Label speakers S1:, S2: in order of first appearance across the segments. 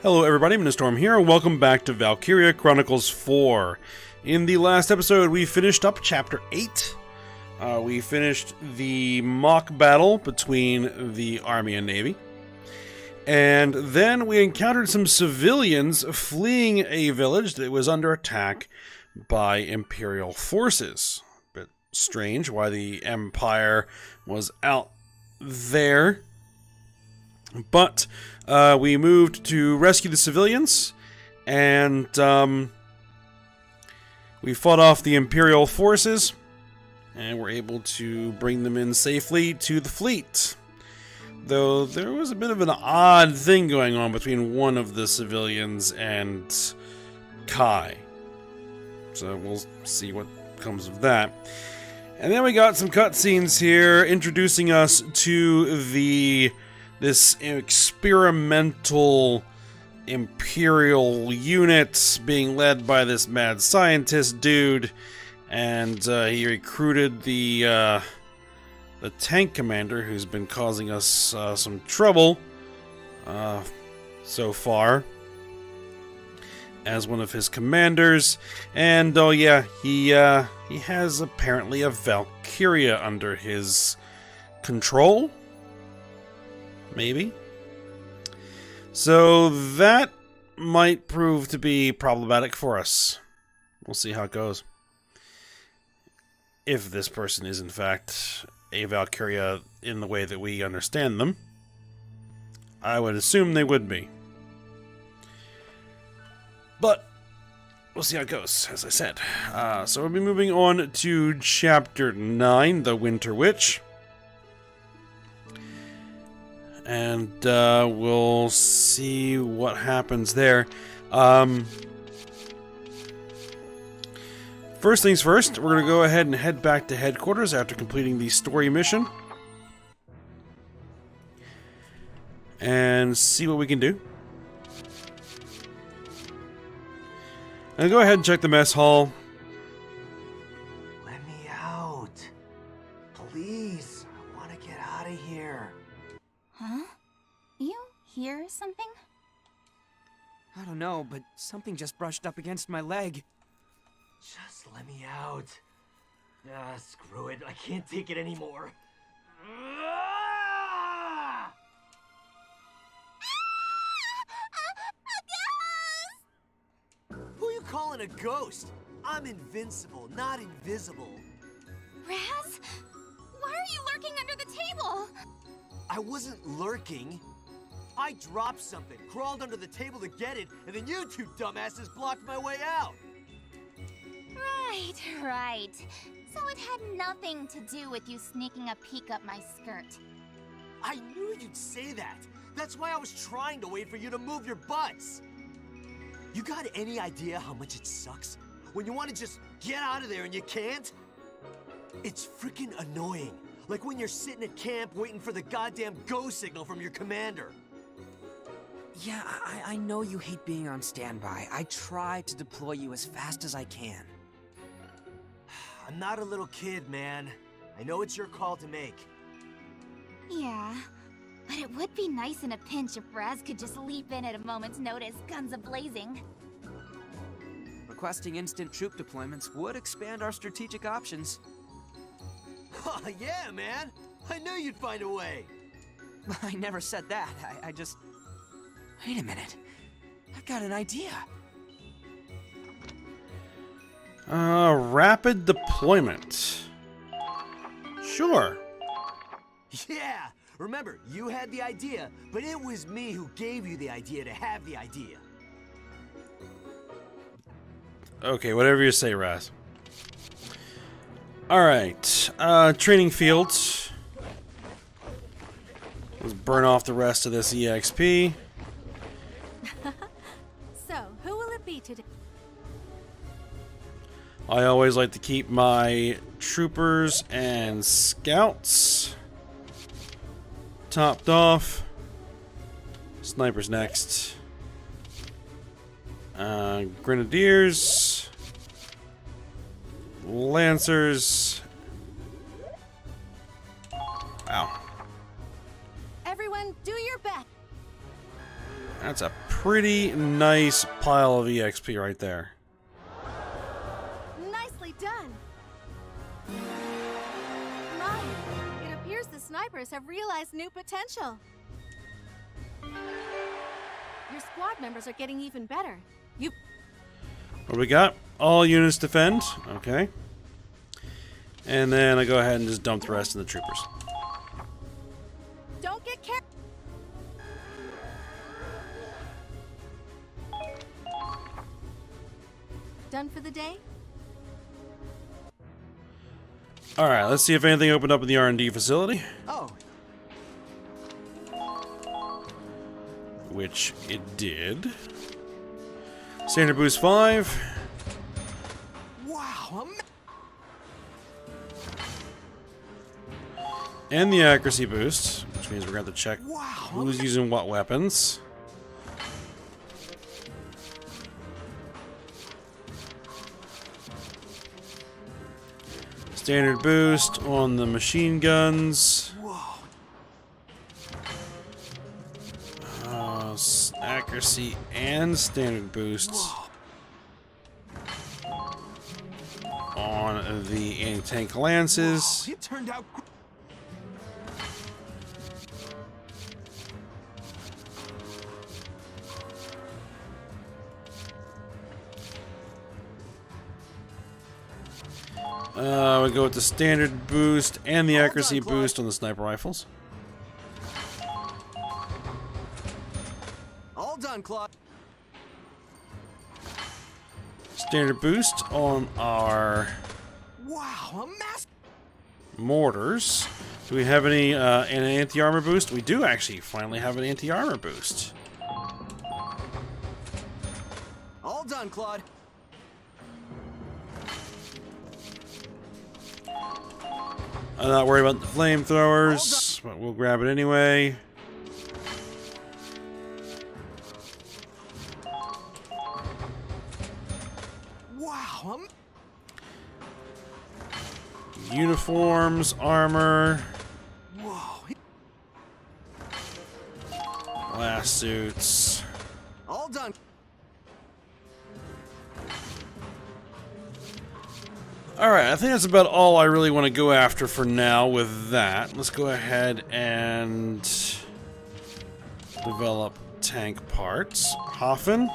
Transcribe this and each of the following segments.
S1: Hello everybody, Storm here, and welcome back to Valkyria Chronicles 4. In the last episode, we finished up Chapter 8. We finished the mock battle between the Army and Navy. And then we encountered some civilians fleeing a village that was under attack by Imperial forces. Bit strange why the Empire was out there. But we moved to rescue the civilians, and we fought off the Imperial forces, and were able to bring them in safely to the fleet. Though there was a bit of an odd thing going on between one of the civilians and Kai. So we'll see what comes of that. And then we got some cutscenes here introducing us to this experimental imperial unit being led by this mad scientist dude, and he recruited the tank commander who's been causing us some trouble so far as one of his commanders. And oh yeah, he has apparently a Valkyria under his control. Maybe. So that might prove to be problematic for us. We'll see how it goes. If this person is in fact a Valkyria in the way that we understand them, I would assume they would be. But we'll see how it goes, as I said. So we'll be moving on to Chapter 9, The Winter Witch. And we'll see what happens there. First things first, we're going to go ahead and head back to headquarters after completing the story mission. And see what we can do. And go ahead and check the mess hall.
S2: Let me out. Please, I want to get out of here.
S3: Huh? You hear something?
S4: I don't know, but something just brushed up against my leg.
S2: Just let me out. Ah, screw it. I can't take it anymore. Ah! Who you calling a ghost? I'm invincible, not invisible.
S3: Raz? Why are you lurking under the table?
S2: I wasn't lurking. I dropped something, crawled under the table to get it, and then you two dumbasses blocked my way out.
S3: Right. So it had nothing to do with you sneaking a peek up my skirt.
S2: I knew you'd say that. That's why I was trying to wait for you to move your butts. You got any idea how much it sucks when you want to just get out of there and you can't? It's freaking annoying. Like when you're sitting at camp waiting for the goddamn go signal from your commander.
S4: Yeah, I know you hate being on standby. I try to deploy you as fast as I can.
S2: I'm not a little kid, man. I know it's your call to make.
S3: Yeah, but it would be nice in a pinch if Raz could just leap in at a moment's notice, guns a-blazing.
S4: Requesting instant troop deployments would expand our strategic options.
S2: Oh, yeah, man. I knew you'd find a way.
S4: I never said that. I just... Wait a minute. I've got an idea.
S1: Rapid deployment. Sure.
S2: Yeah! Remember, you had the idea, but it was me who gave you the idea to have the idea.
S1: Okay, whatever you say, Raz. Alright, training fields. Let's burn off the rest of this EXP.
S5: So, who will it be today?
S1: I always like to keep my troopers and scouts topped off. Snipers next. Grenadiers. Lancers. Ow.
S5: Everyone, do your best.
S1: That's a pretty nice pile of EXP right there.
S5: Nicely done. Right. It appears the snipers have realized new potential. Your squad members are getting even better.
S1: What do we got? All units defend. Okay. And then I go ahead and just dump the rest of the troopers.
S5: Don't get carried. Done for the day?
S1: Alright, let's see if anything opened up in the R&D facility.
S2: Oh,
S1: Which it did. Standard boost 5.
S2: wow.
S1: And the accuracy boost, which means we're going to have to check
S2: Wow.
S1: who's using what weapons. Standard boost on the machine guns.
S2: Whoa.
S1: Accuracy and standard boosts
S2: Whoa.
S1: on the anti-tank lances.
S2: It turned out.
S1: We go with the standard boost and the
S2: All
S1: accuracy
S2: done, Claude.
S1: boost on the sniper rifles.
S2: All done, Claude.
S1: Standard boost on our
S2: Wow, a mass.
S1: mortars. Do we have any an anti-armor boost? We do actually finally have an anti-armor boost.
S2: All done, Claude.
S1: I'm not worried about the flamethrowers, but we'll grab it anyway.
S2: Wow,
S1: Uniforms, armor,
S2: whoa.
S1: glass suits.
S2: All done.
S1: Alright, I think that's about all I really want to go after for now with that. Let's go ahead and develop tank parts. Hoffen,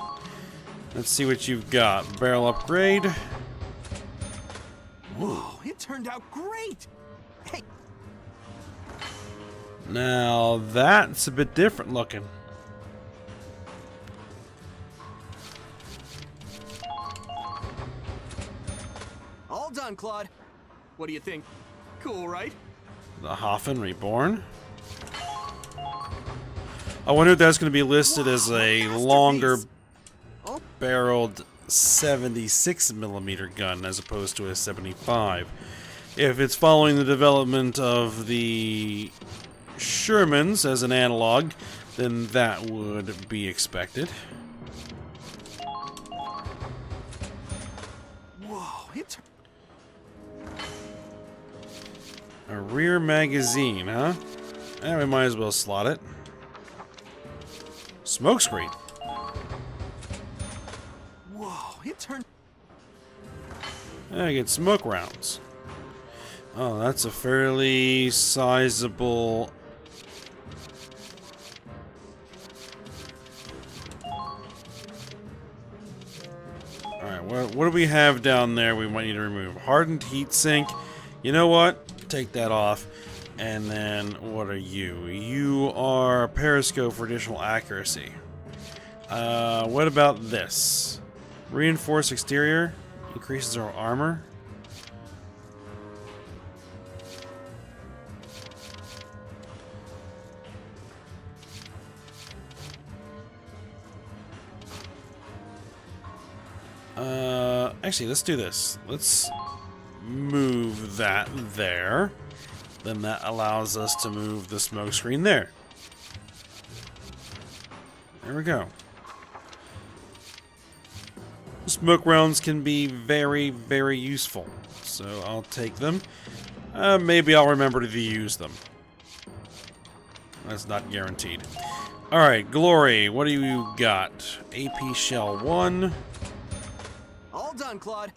S1: let's see what you've got. Barrel upgrade.
S2: Whoa, it turned out great. Hey,
S1: Now that's a bit different looking.
S2: all done, Claude. What do you think? Cool, right?
S1: The Hoffen Reborn. I wonder if that's going to be listed as a longer
S2: Oh,
S1: barreled 76mm gun as opposed to a 75. If it's following the development of the Shermans as an analog, then that would be expected.
S2: whoa, it.
S1: A rear magazine, huh? Eh, we might as well slot it. Smokescreen.
S2: Whoa, it turned.
S1: I get smoke rounds. Oh, that's a fairly sizable. Alright, what do we have down there we might need to remove? Hardened heat sink. You know what? Take that off. And then, what are you? You are periscope for additional accuracy. What about this? Reinforced exterior. Increases our armor. Actually, let's do this. Let's move that there. Then that allows us to move the smoke screen there. There we go. Smoke rounds can be very, very useful. So I'll take them. Maybe I'll remember to use them. That's not guaranteed. Alright, Glory, what do you got? AP Shell 1.
S4: All done, Claude.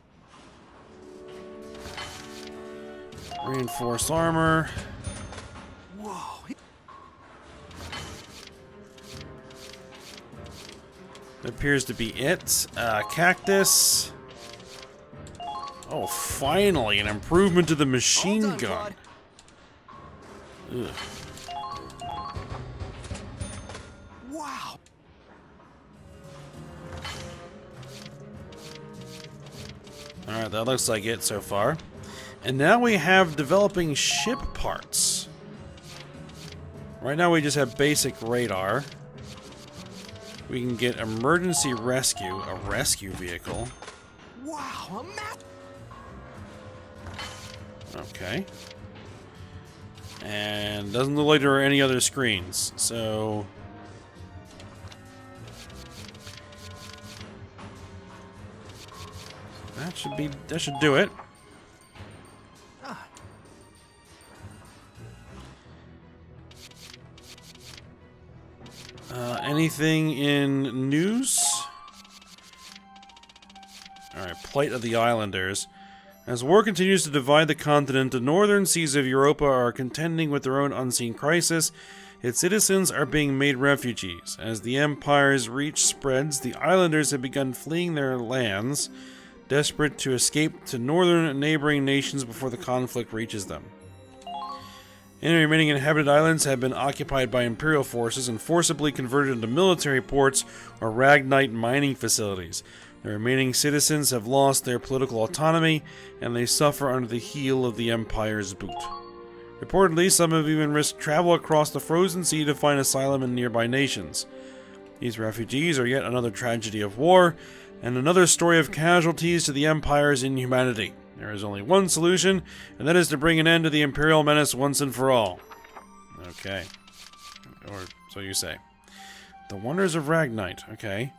S1: Reinforced armor.
S4: Whoa.
S1: That appears to be it. Cactus. Oh, finally, an improvement to the machine
S4: All done,
S1: gun.
S4: Claude.
S1: Ugh.
S4: Wow.
S1: Alright, that looks like it so far. And now we have developing ship parts. Right now we just have basic radar. We can get emergency rescue, a rescue vehicle.
S4: Wow, a map.
S1: Okay. And doesn't look like there are any other screens, so... that should do it. Anything in news? Alright, plight of the islanders. As war continues to divide the continent, the northern seas of Europa are contending with their own unseen crisis. Its citizens are being made refugees. As the Empire's reach spreads, the islanders have begun fleeing their lands, desperate to escape to northern neighboring nations before the conflict reaches them. Any remaining inhabited islands have been occupied by Imperial forces and forcibly converted into military ports or Ragnite mining facilities. The remaining citizens have lost their political autonomy, and they suffer under the heel of the Empire's boot. Reportedly, some have even risked travel across the frozen sea to find asylum in nearby nations. These refugees are yet another tragedy of war, and another story of casualties to the Empire's inhumanity. There is only one solution, and that is to bring an end to the Imperial menace once and for all. Okay. Or so you say. The wonders of Ragnite. Okay.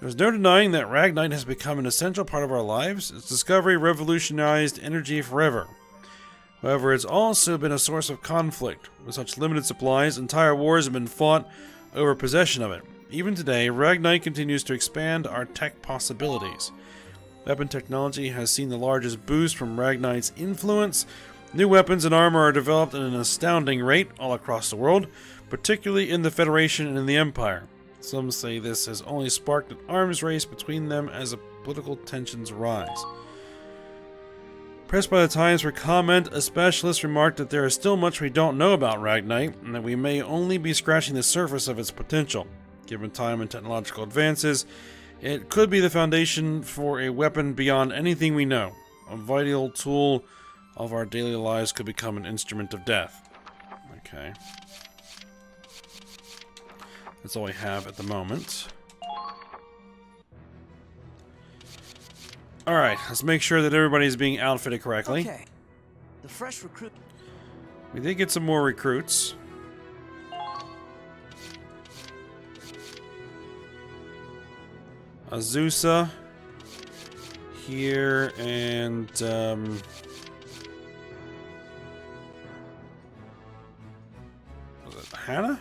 S1: There's no denying that Ragnite has become an essential part of our lives. Its discovery revolutionized energy forever. However, it's also been a source of conflict. With such limited supplies, entire wars have been fought over possession of it. Even today, Ragnite continues to expand our tech possibilities. Weapon technology has seen the largest boost from Ragnite's influence. New weapons and armor are developed at an astounding rate all across the world, particularly in the Federation and in the Empire. Some say this has only sparked an arms race between them as the political tensions rise. Pressed by the Times for comment, a specialist remarked that there is still much we don't know about Ragnite, and that we may only be scratching the surface of its potential. Given time and technological advances, it could be the foundation for a weapon beyond anything we know. A vital tool of our daily lives could become an instrument of death. Okay. That's all we have at the moment. Alright, let's make sure that everybody's being outfitted correctly.
S4: Okay. The fresh recruit.
S1: We did get some more recruits. Azusa here, and was it Hannah?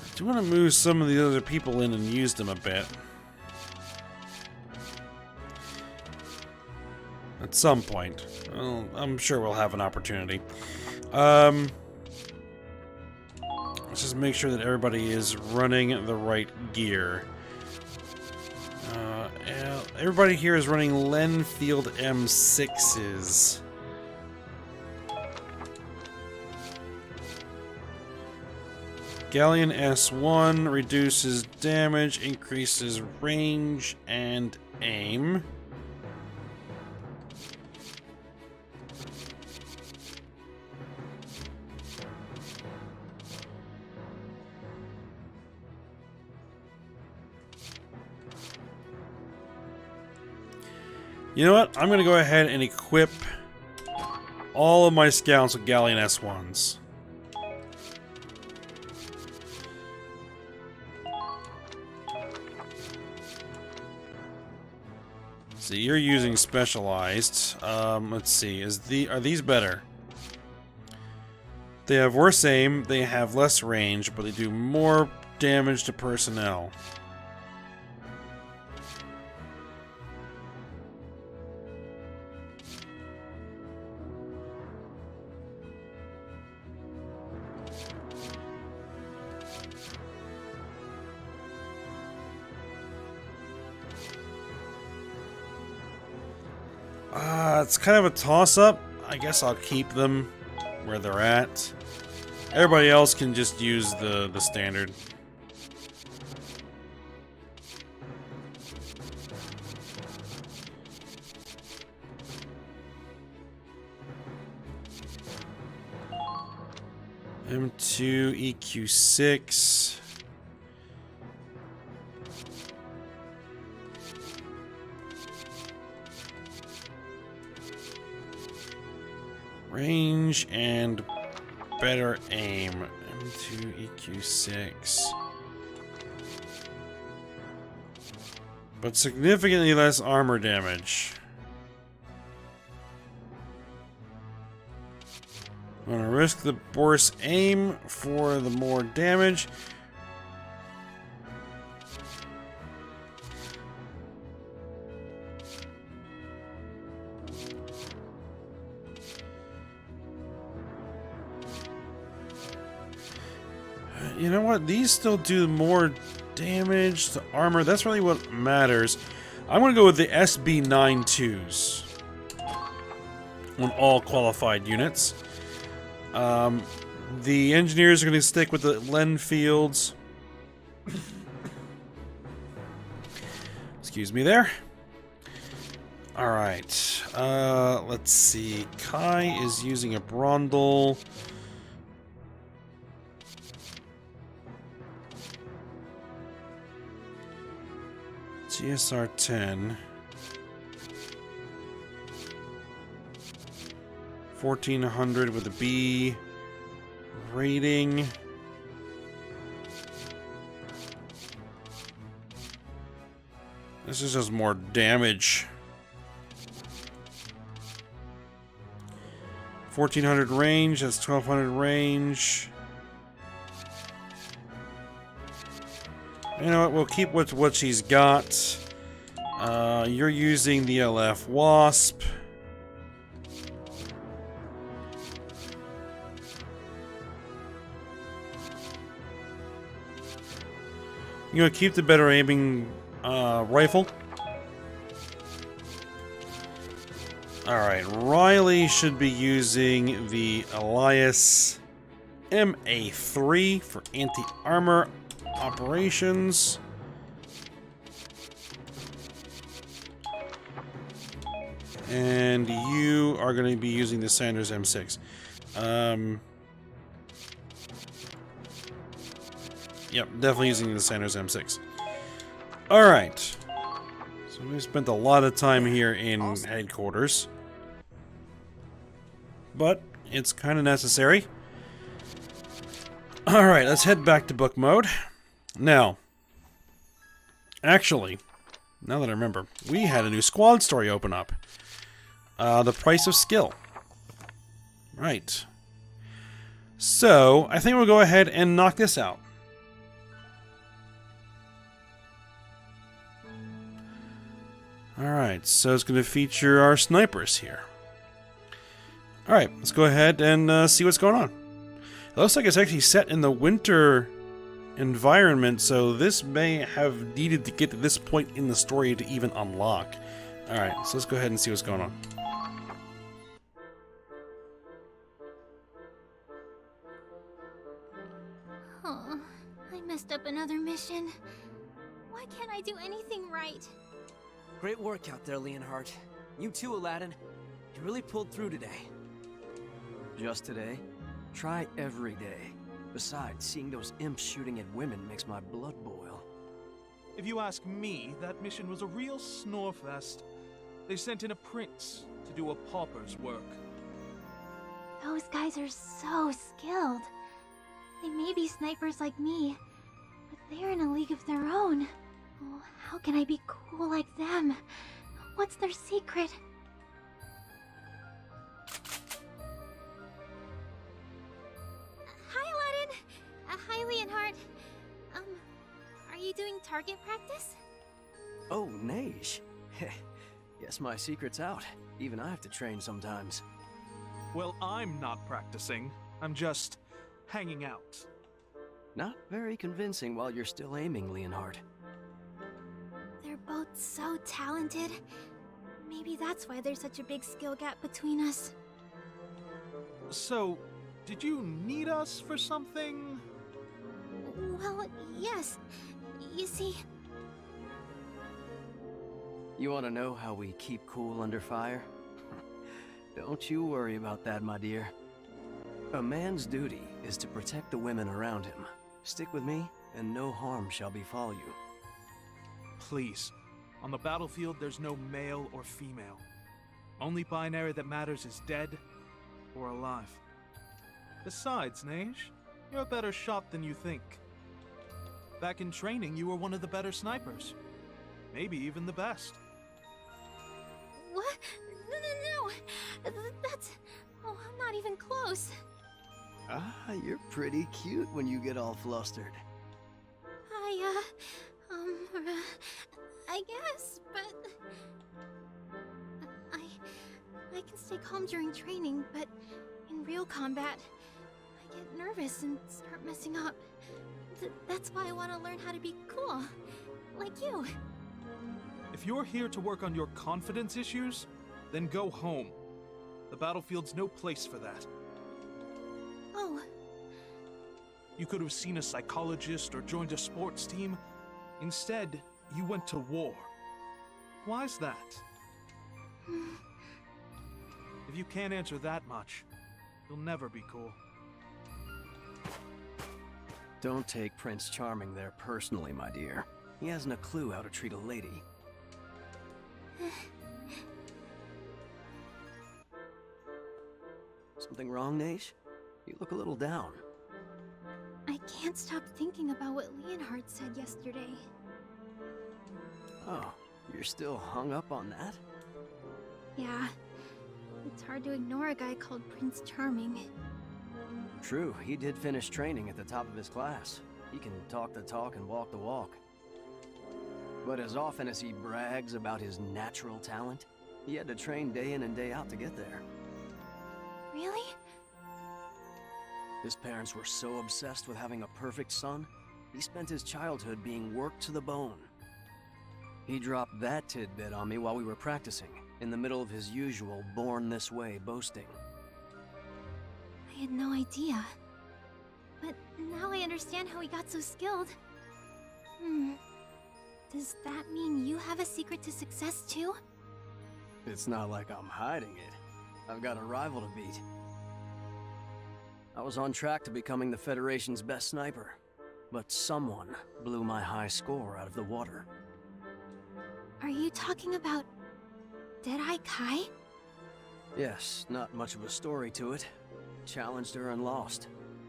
S1: I do want to move some of the other people in and use them a bit. At some point. Well, I'm sure we'll have an opportunity. Let's just make sure that everybody is running the right gear. Everybody here is running Lenfield M6s. Galleon S1 reduces damage, increases range and aim. You know what? I'm going to go ahead and equip all of my scouts with Galleon S1s. See, you're using specialized. Let's see. Are these better? They have worse aim, they have less range, but they do more damage to personnel. It's kind of a toss-up. I guess I'll keep them where they're at. Everybody else can just use the standard. M2 EQ6. Range and better aim. M2 EQ6. But significantly less armor damage. I'm gonna risk the worse aim for the more damage. You know what? These still do more damage to armor. That's really what matters. I'm going to go with the SB92s on all qualified units. The engineers are going to stick with the Lenfields. Excuse me there. Alright. Let's see. Kai is using a Brondel. GSR 10. 1400 with a B rating. This is just more damage. 1400 range, that's 1200 range. You know what, we'll keep what she's got. You're using the LF Wasp. You know, keep the better aiming rifle. Alright, Riley should be using the Elias MA3 for anti-armor operations. And you are going to be using the Sanders M6. Yep, definitely using the Sanders M6. Alright. So we spent a lot of time here in headquarters. But it's kind of necessary. Alright, let's head back to book mode. Now, actually, now that I remember, we had a new squad story open up. The price of skill. Right. So, I think we'll go ahead and knock this out. Alright, so it's going to feature our snipers here. Alright, let's go ahead and see what's going on. It looks like it's actually set in the winter environment, so this may have needed to get to this point in the story to even unlock. Alright, so let's go ahead and see what's going on.
S3: Oh, I messed up another mission. Why can't I do anything right?
S4: Great work out there, Leonhardt. You too, Aladdin. You really pulled through today. Just today? Try every day. Besides, seeing those imps shooting at women makes my blood boil.
S6: If you ask me, that mission was a real snorefest. They sent in a prince to do a pauper's work.
S3: Those guys are so skilled. They may be snipers like me, but they're in a league of their own. Oh, how can I be cool like them? What's their secret? doing target practice?
S4: Oh, Neige. Guess my secret's out. Even I have to train sometimes.
S6: Well, I'm not practicing. I'm just hanging out.
S4: Not very convincing while you're still aiming, Leonhard.
S3: They're both so talented. Maybe that's why there's such a big skill gap between us.
S6: So, did you need us for something?
S3: Well, yes. You see,
S4: You want to know how we keep cool under fire? Don't you worry about that, my dear. A man's duty is to protect the women around him. Stick with me, and no harm shall befall you.
S6: Please. On the battlefield, there's no male or female. Only binary that matters is dead or alive. Besides, Neige, you're a better shot than you think. Back in training, you were one of the better snipers. Maybe even the best.
S3: what? No. That's... Oh, I'm not even close.
S4: Ah, you're pretty cute when you get all flustered.
S3: I guess, but... I can stay calm during training, but in real combat, I get nervous and start messing up. That's why I want to learn how to be cool, like you.
S6: If you're here to work on your confidence issues, then go home. The battlefield's no place for that.
S3: Oh,
S6: You could have seen a psychologist or joined a sports team. Instead, you went to war. Why's that? If you can't answer that much, you'll never be cool.
S4: Don't take Prince Charming there personally, my dear. He hasn't a clue how to treat a lady. Something wrong, Neige? You look a little down.
S3: I can't stop thinking about what Leonhard said yesterday.
S4: Oh, you're still hung up on that?
S3: Yeah, it's hard to ignore a guy called Prince Charming.
S4: True, he did finish training at the top of his class. He can talk the talk and walk the walk. But as often as he brags about his natural talent, he had to train day in and day out to get there.
S3: Really?
S4: His parents were so obsessed with having a perfect son, he spent his childhood being worked to the bone. He dropped that tidbit on me while we were practicing, in the middle of his usual born this way boasting.
S3: I had no idea. But now I understand how he got so skilled. Does that mean you have a secret to success too?
S4: It's not like I'm hiding it. I've got a rival to beat. I was on track to becoming the Federation's best sniper, but someone blew my high score out of the water.
S3: Are you talking about Deadeye Kai?
S4: Yes, not much of a story to it. Challenged her and lost.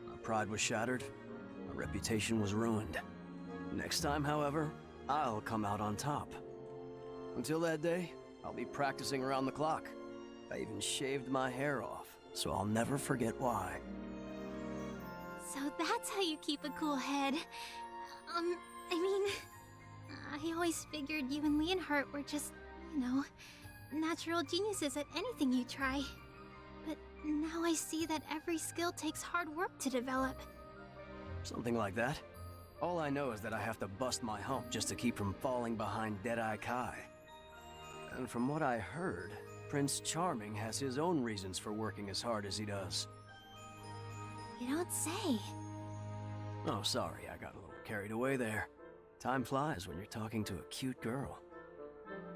S4: My pride was shattered. My reputation was ruined. Next time, however, I'll come out on top. Until that day, I'll be practicing around the clock. I even shaved my hair off, so I'll never forget why.
S3: So that's how you keep a cool head. I always figured you and Leonhard were just, natural geniuses at anything you try. But now I see that every skill takes hard work to develop.
S4: Something like that. All I know is that I have to bust my hump just to keep from falling behind Deadeye Kai. And from what I heard, Prince Charming has his own reasons for working as hard as he does.
S3: You don't say.
S4: Oh, sorry, I got a little carried away there. Time flies when you're talking to a cute girl.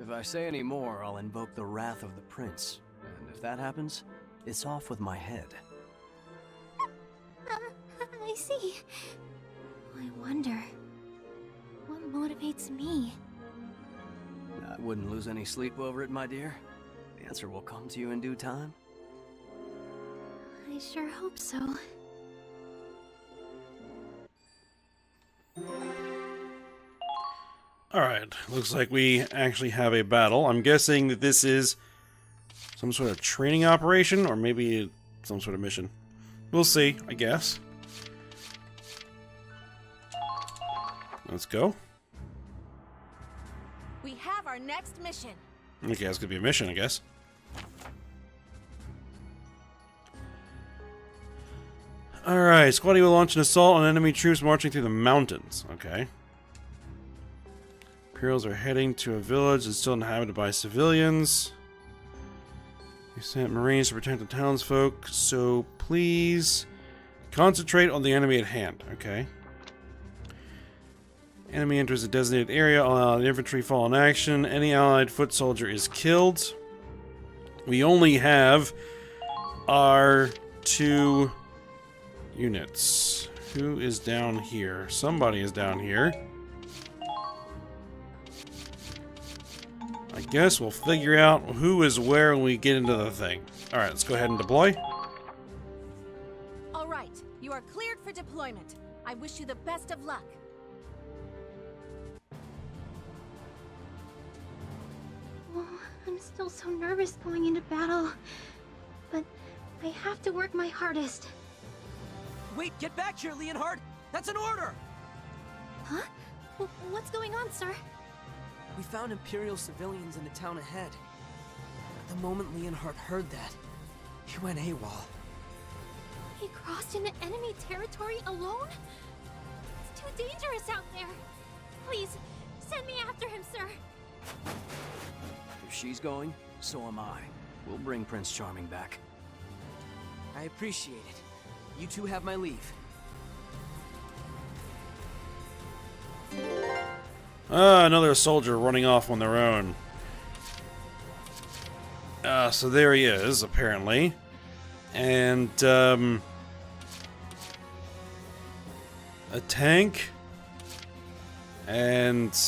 S4: If I say any more, I'll invoke the wrath of the prince. And if that happens, it's off with my head.
S3: I see. I wonder, what motivates me?
S4: I wouldn't lose any sleep over it, my dear. The answer will come to you in due time.
S3: I sure hope so.
S1: Alright, looks like we actually have a battle. I'm guessing that this is some sort of training operation, or maybe some sort of mission. We'll see, I guess. Let's go.
S5: our next mission.
S1: Okay, that's gonna be a mission, I guess. Alright, Squaddy will launch an assault on enemy troops marching through the mountains. Okay. Imperials are heading to a village that's still inhabited by civilians. We sent Marines to protect the townsfolk, so please concentrate on the enemy at hand. Okay. Enemy enters a designated area. All allied infantry fall in action. Any allied foot soldier is killed. We only have our 2 units. Who is down here? Somebody is down here. I guess we'll figure out who is where when we get into the thing. Alright, let's go ahead and deploy.
S5: All right, you are cleared for deployment. I wish you the best of luck.
S3: Oh, I'm still so nervous going into battle. But I have to work my hardest.
S4: Wait, get back here, Leonhard! That's an order!
S3: Huh? What's going on, sir?
S4: We found Imperial civilians in the town ahead. The moment Leonhard heard that, he went AWOL.
S3: He crossed into enemy territory alone? It's too dangerous out there. Please, send me after him, sir.
S4: If she's going, so am I. We'll bring Prince Charming back. I appreciate it. You two have my leave.
S1: Another soldier running off on their own. So there he is, apparently. And, a tank. And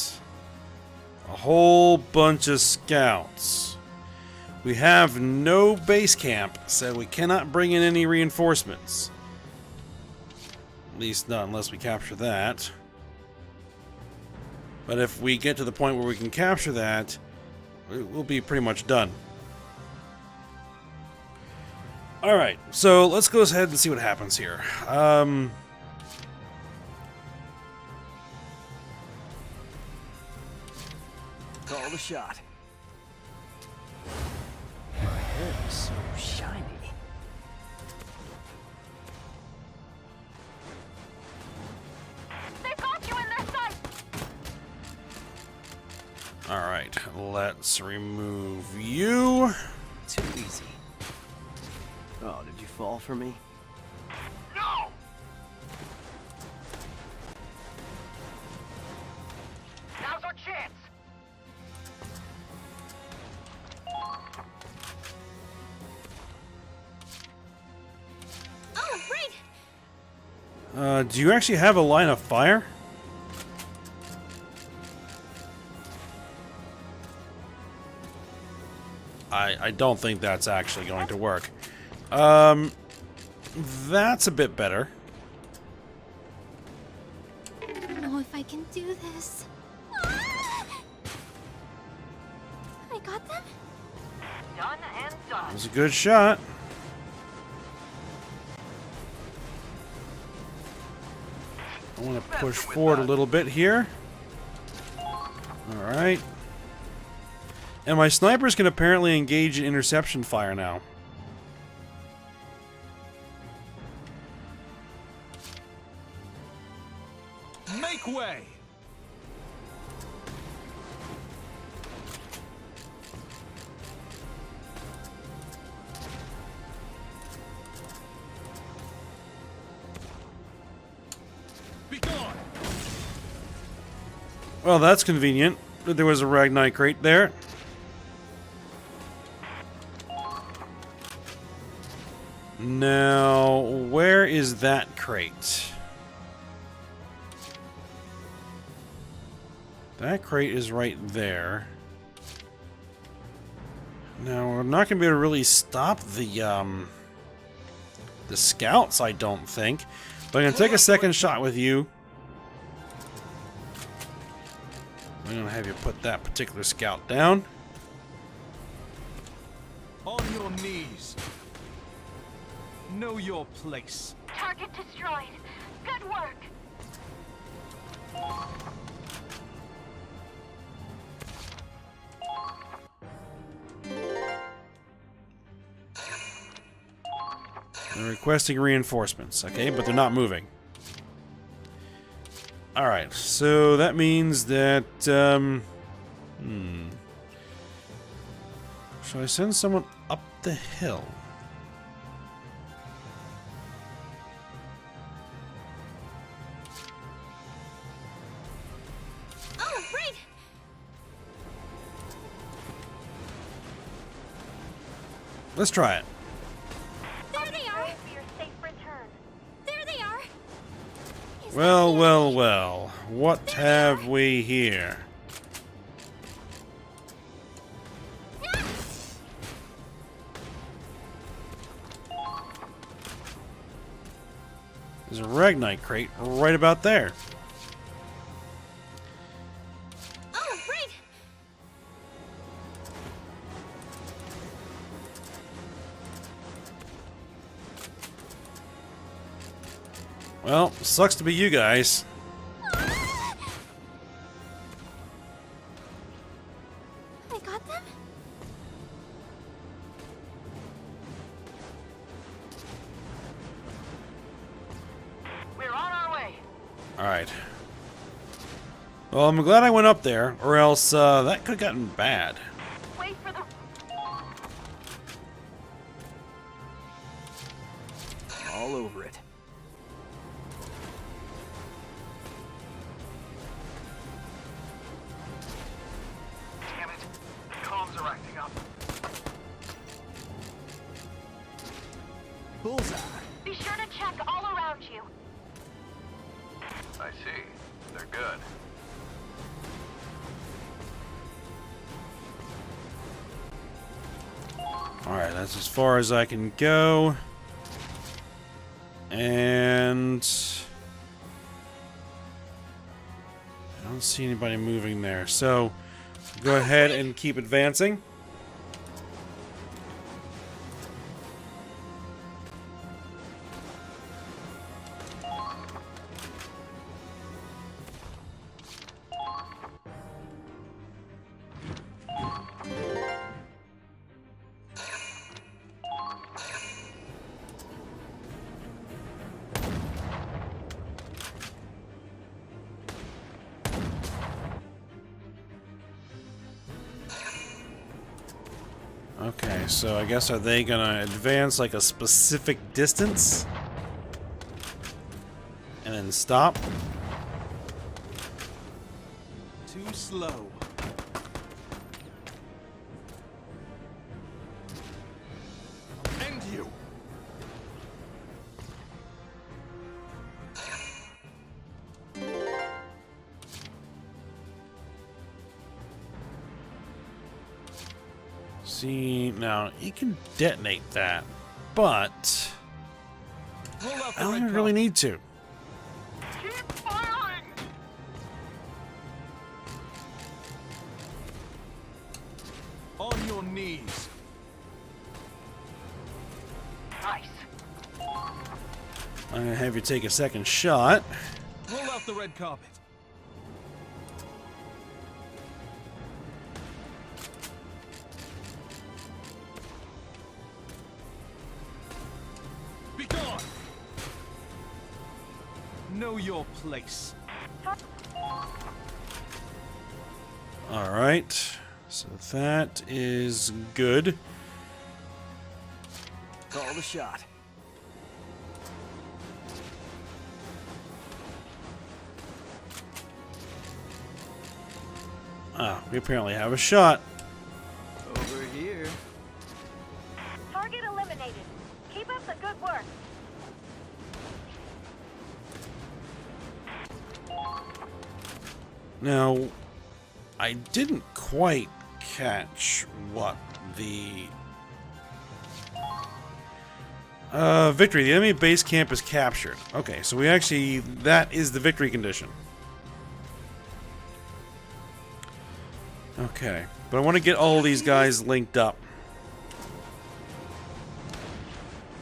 S1: a whole bunch of scouts. We have no base camp, so we cannot bring in any reinforcements. At least not unless we capture that. But if we get to the point where we can capture that, we'll be pretty much done. Alright, so let's go ahead and see what happens here. Call
S4: the shot. My head is so shiny.
S5: They've got you in their sight!
S1: Alright, let's remove you.
S4: Too easy. Oh, did you fall for me?
S2: No! Now's our chance!
S3: Oh, right!
S1: Do you actually have a line of fire? I don't think that's actually going to work. That's a bit better.
S3: I don't know if I can do this. Ah! I got them?
S2: Done and done.
S1: That was a good shot. I want to push forward a little bit here. Alright. And my snipers can apparently engage in interception fire now.
S6: Make way! Be gone!
S1: Well, that's convenient. There was a Ragnite crate there. Now, where is that crate? That crate is right there. Now, we're not going to be able to really stop the scouts, I don't think. But I'm going to take a second shot with you. I'm going to have you put that particular scout down.
S6: On your knees. Know your place.
S5: Target destroyed. Good work.
S1: They're requesting reinforcements, okay, but they're not moving. Alright, so that means that, Shall I send someone up the hill?
S5: Oh, right!
S1: Let's try it.
S5: There they are! There they are!
S1: Well, well, well. What have we here? There's a Ragnite crate right about there.
S5: Oh, right!
S1: Well, sucks to be you guys.
S3: I got them?
S4: We're on our way.
S1: Alright. Well, I'm glad I went up there, or else that could have gotten bad.
S5: Wait for the...
S4: All over it.
S7: Damn it. Comms are acting up.
S4: Bullseye.
S5: Be sure to check all around you.
S7: I see. They're good.
S1: Alright, that's as far as I can go. And I don't see anybody moving there. So go ahead and keep advancing. Okay, so I guess are they gonna advance like a specific distance? And then stop?
S6: Too slow. End you.
S1: See, now you can detonate that, but
S6: Roll out
S1: I
S6: the
S1: don't
S6: red
S1: even really
S6: carpet.
S1: need to.
S7: Keep firing!
S6: On your knees.
S7: Nice.
S1: I'm gonna have you take a second shot.
S6: Roll out the red carpet. Be gone. Know your place.
S1: Alright, so that is good.
S4: Call the shot.
S1: Ah, we apparently have a shot.
S4: Over here.
S5: Target eliminated. Keep up the good work.
S1: Now, I didn't quite catch what the... victory. The enemy base camp is captured. Okay, so we actually... That is the victory condition. Okay, but I want to get all these guys linked up.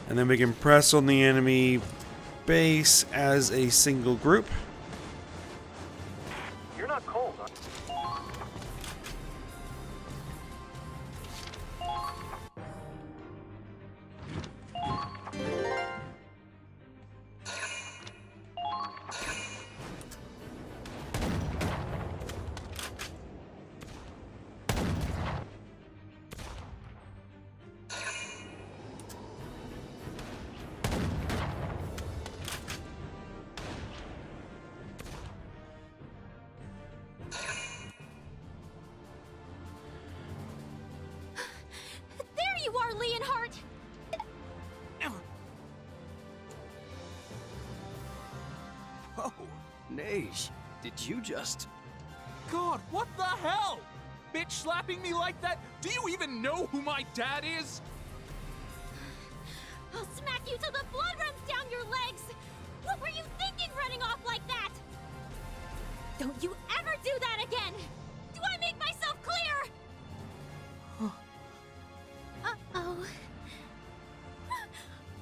S1: And then we can press on the enemy base as a single group.
S7: You're not cold, huh?
S4: Whoa, Neige, did you just...
S6: God, what the hell? Bitch slapping me like that? Do you even know who my dad is?
S5: I'll smack you till the blood runs down your legs! What were you thinking running off like that? Don't you ever do that again! Do I make myself clear? Uh-oh.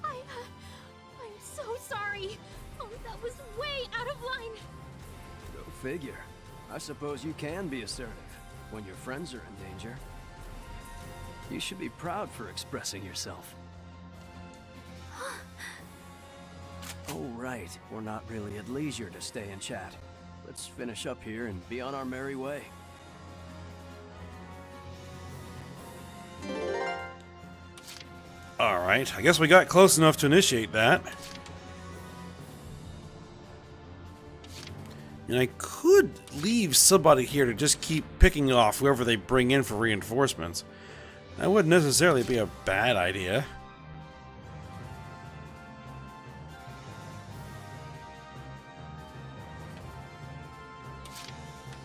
S5: I'm so sorry. Oh, that was way out of line.
S4: Go figure. I suppose you can be assertive when your friends are in danger. You should be proud for expressing yourself. Oh, right. We're not really at leisure to stay and chat. Let's finish up here and be on our merry way.
S1: Alright, I guess we got close enough to initiate that. And I could leave somebody here to just keep picking off whoever they bring in for reinforcements. That wouldn't necessarily be a bad idea.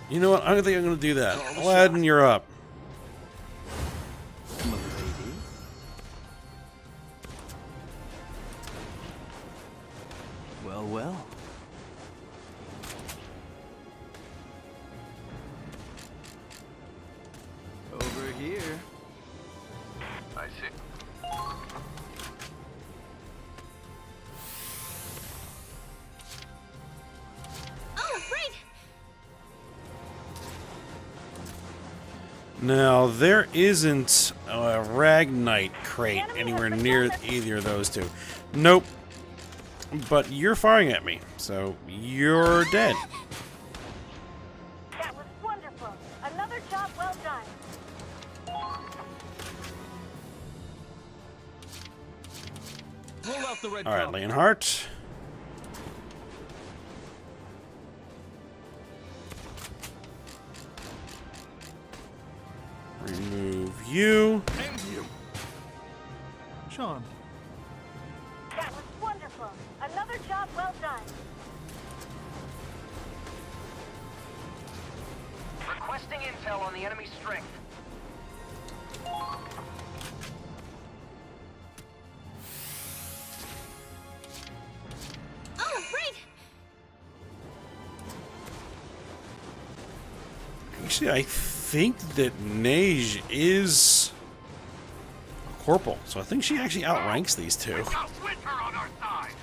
S1: You know what? I don't think I'm going to do that. Aladdin, you're up.
S4: Milady. Well, well. Over here.
S7: I see.
S5: Oh, right!
S1: Now, there isn't a Ragnite crate anywhere near either of those two. Nope. But you're firing at me, so you're dead.
S8: That was wonderful. Another job well done.
S6: Roll out the red
S1: Alright,
S6: drum.
S1: Leonhardt. Remove you.
S6: And you. Sean.
S8: That was wonderful. Another job well done.
S7: Requesting intel on the enemy's strength.
S5: Oh, right!
S1: Actually, I think that Neige is a corporal, so I think she actually outranks these two.
S7: Got Winter on our side.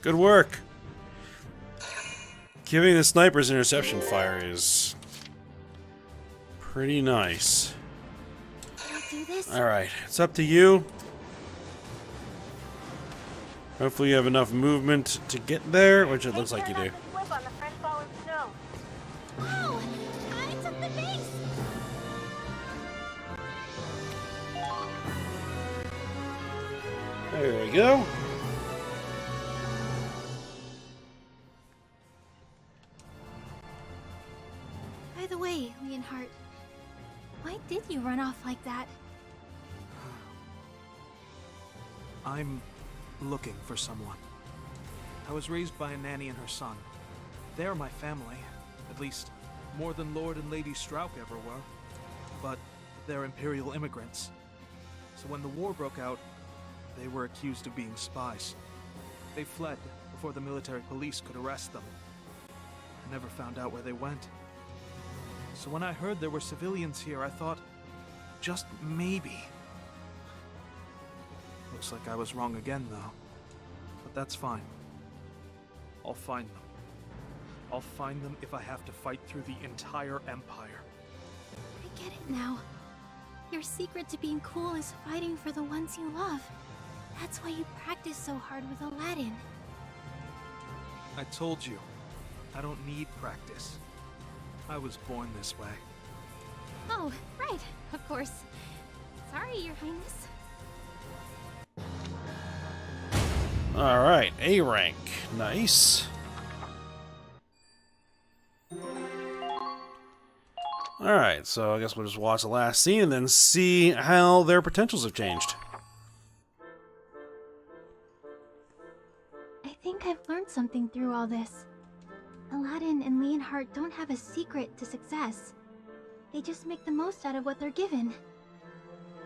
S1: Good work. Giving the snipers interception fire is pretty nice.
S3: Can I do this?
S1: Alright, it's up to you. Hopefully you have enough movement to get there, which it looks like you do.
S8: Take care not to slip on the fresh fallen snow.
S5: Oh! I took the base!
S1: There we go.
S3: By the way, Leonhardt, why did you run off like that?
S6: I'm looking for someone. I was raised by a nanny and her son. They're my family, at least more than Lord and Lady Strauk ever were. But they're imperial immigrants. So when the war broke out, they were accused of being spies. They fled before the military police could arrest them. I never found out where they went. So when I heard there were civilians here, I thought, just maybe. Looks like I was wrong again, though. But that's fine. I'll find them. I'll find them if I have to fight through the entire Empire.
S3: I get it now. Your secret to being cool is fighting for the ones you love. That's why you practice so hard with Aladdin.
S6: I told you, I don't need practice. I was born this way.
S5: Oh, right, of course. Sorry, Your Highness.
S1: Alright, A rank. Nice. Alright, so I guess we'll just watch the last scene and then see how their potentials have changed.
S3: I think I've learned something through all this. Aladdin and Leonhardt don't have a secret to success. They just make the most out of what they're given.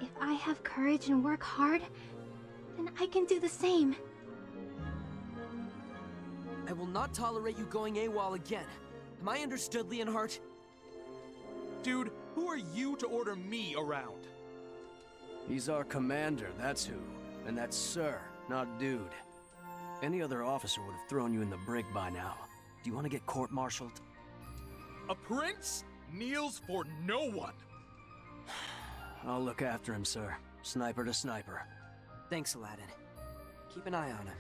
S3: If I have courage and work hard, then I can do the same.
S4: I will not tolerate you going AWOL again. Am I understood, Leonhardt?
S6: Dude, who are you to order me around?
S4: He's our commander, that's who. And that's sir, not dude. Any other officer would have thrown you in the brig by now. Do you want to get court-martialed?
S6: A prince kneels for no one.
S4: I'll look after him, sir. Sniper to sniper. Thanks, Aladdin. Keep an eye on him.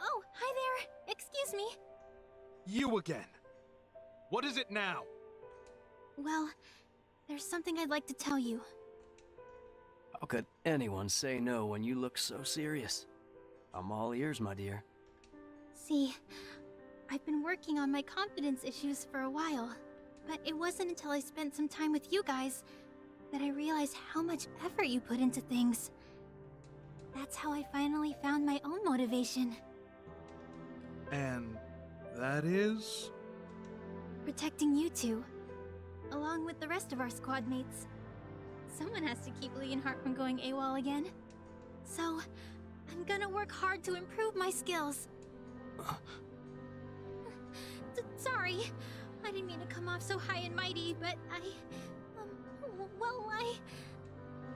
S5: Oh, hi there. Excuse me.
S6: You again. What is it now?
S3: Well, there's something I'd like to tell you.
S4: How could anyone say no when you look so serious? I'm all ears, my dear.
S3: See, I've been working on my confidence issues for a while, but it wasn't until I spent some time with you guys that I realized how much effort you put into things. That's how I finally found my own motivation.
S6: And that is?
S3: Protecting you two, along with the rest of our squad mates. Someone has to keep Leonhardt from going AWOL again. So, I'm gonna work hard to improve my skills. Sorry, I didn't mean to come off so high and mighty, but well,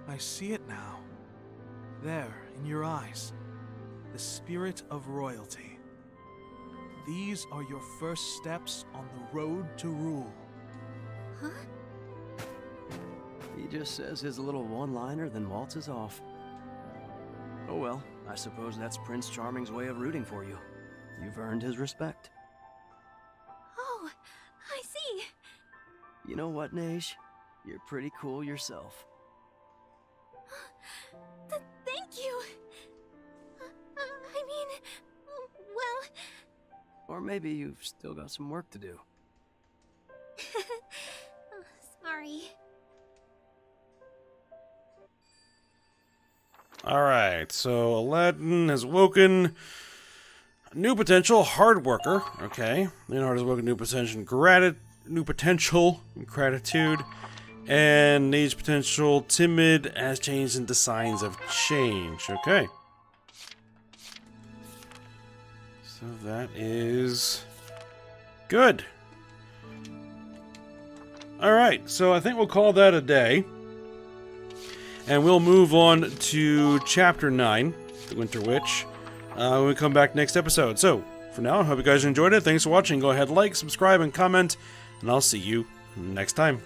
S6: I see it now. There, in your eyes. The spirit of royalty. These are your first steps on the road to rule.
S3: Huh?
S4: He just says his little one-liner, then waltzes off. Oh well, I suppose that's Prince Charming's way of rooting for you. You've earned his respect.
S3: Oh, I see.
S4: You know what, Neige? You're pretty cool yourself.
S3: Thank you. I mean, well...
S4: Or maybe you've still got some work to do.
S3: Sorry.
S1: Alright, so Aladdin has woken new potential, hard worker. Okay. Leonhardt has woken new potential, gratitude. And Neige's potential, timid, has changed into signs of change. Okay. So that is good. Alright, so I think we'll call that a day. And we'll move on to Chapter 9, The Winter Witch, when we come back next episode. So, for now, I hope you guys enjoyed it. Thanks for watching. Go ahead, like, subscribe, and comment. And I'll see you next time.